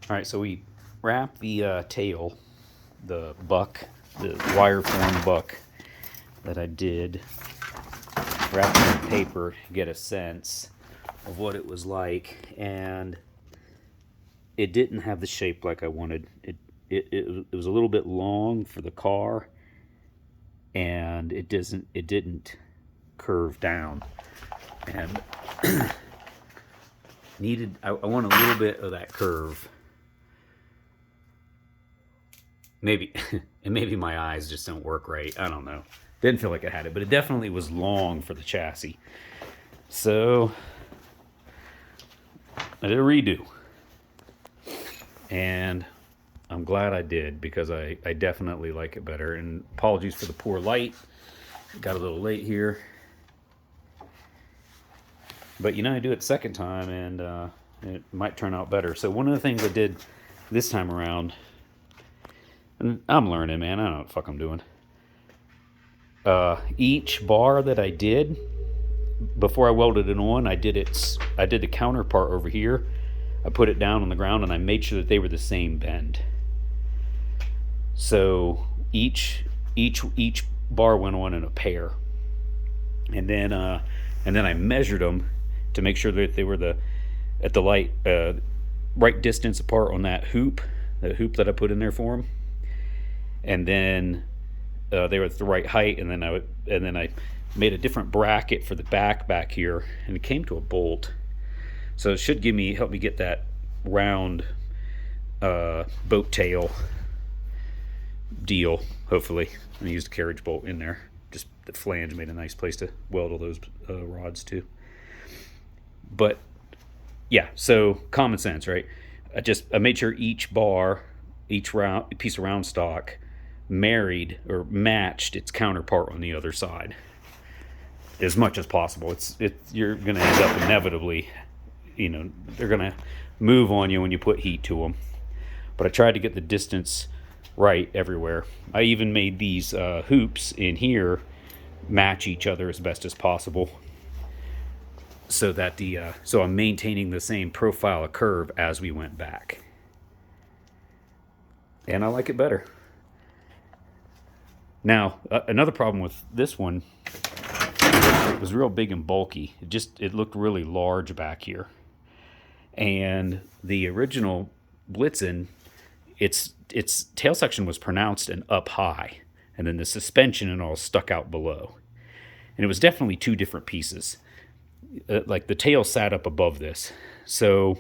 All right, so we wrap the tail, the buck, the wire form buck that I did, wrap it in paper to get a sense of what it was like, and it didn't have the shape like I wanted. It was a little bit long for the car, and it didn't curve down, and I want a little bit of that curve. Maybe and maybe my eyes just don't work right. I don't know. Didn't feel like it had it, but it definitely was long for the chassis. So I did a redo, and I'm glad I did because I definitely like it better. And apologies for the poor light. Got a little late here, but I do it second time, and it might turn out better. So one of the things I did this time around, and I'm learning, man. I don't know what the fuck I'm doing. Each bar that I did before I welded it on, I did the counterpart over here. I put it down on the ground and I made sure that they were the same bend. So each bar went on in a pair, and then I measured them to make sure that they were at the right distance apart on that hoop that I put in there for them, and then they were at the right height, and then I made a different bracket for the back here, and it came to a bolt. So it should help me get that round boat tail deal, hopefully. I used a carriage bolt in there. Just the flange made a nice place to weld all those rods to. But yeah, so common sense, right? I made sure each bar, each round piece of round stock married or matched its counterpart on the other side as much as possible. You're going to end up inevitably, they're going to move on you when you put heat to them. But I tried to get the distance right everywhere. I even made these hoops in here match each other as best as possible, so that so I'm maintaining the same profile of curve as we went back, and I like it better. Now, another problem with this one, it was real big and bulky. It looked really large back here. And the original Blitzen, its tail section was pronounced and up high, and then the suspension and all stuck out below. And it was definitely two different pieces. Like the tail sat up above this, so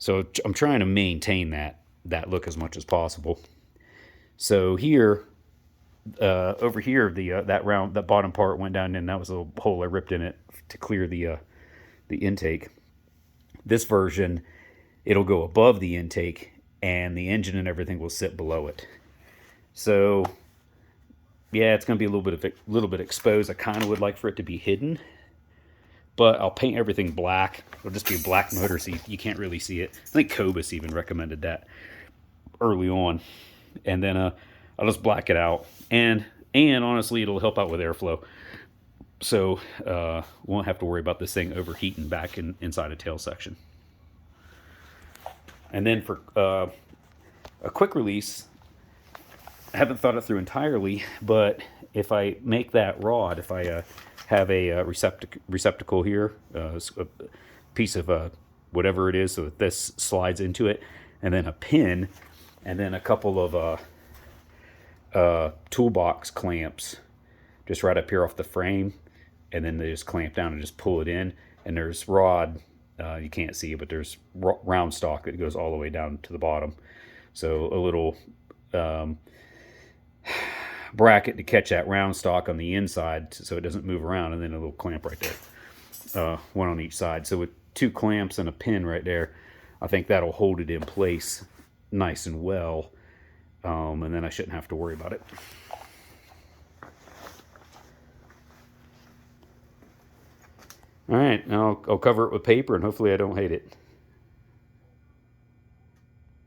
I'm trying to maintain that look as much as possible. So here, over here, that bottom part went down, and that was a hole I ripped in it to clear the intake. This version, it'll go above the intake, and the engine and everything will sit below it. So yeah, it's going to be a little bit exposed. I kind of would like for it to be hidden, but I'll paint everything black. It'll just be a black motor, so you can't really see it. I think Cobus even recommended that early on. And then I'll just black it out, and honestly, it'll help out with airflow. So won't have to worry about this thing overheating back inside a tail section. And then for a quick release, I haven't thought it through entirely, but if I make that rod, if I have a receptacle here, a piece of whatever it is, so that this slides into it, and then a pin, and then a couple of toolbox clamps just right up here off the frame, and then they just clamp down and just pull it in. And there's rod, you can't see it, but there's round stock that goes all the way down to the bottom. So a little bracket to catch that round stock on the inside so it doesn't move around, and then a little clamp right there, one on each side. So with two clamps and a pin right there, I think that'll hold it in place nice and well, and then I shouldn't have to worry about it. All right, now I'll cover it with paper, and hopefully I don't hate it.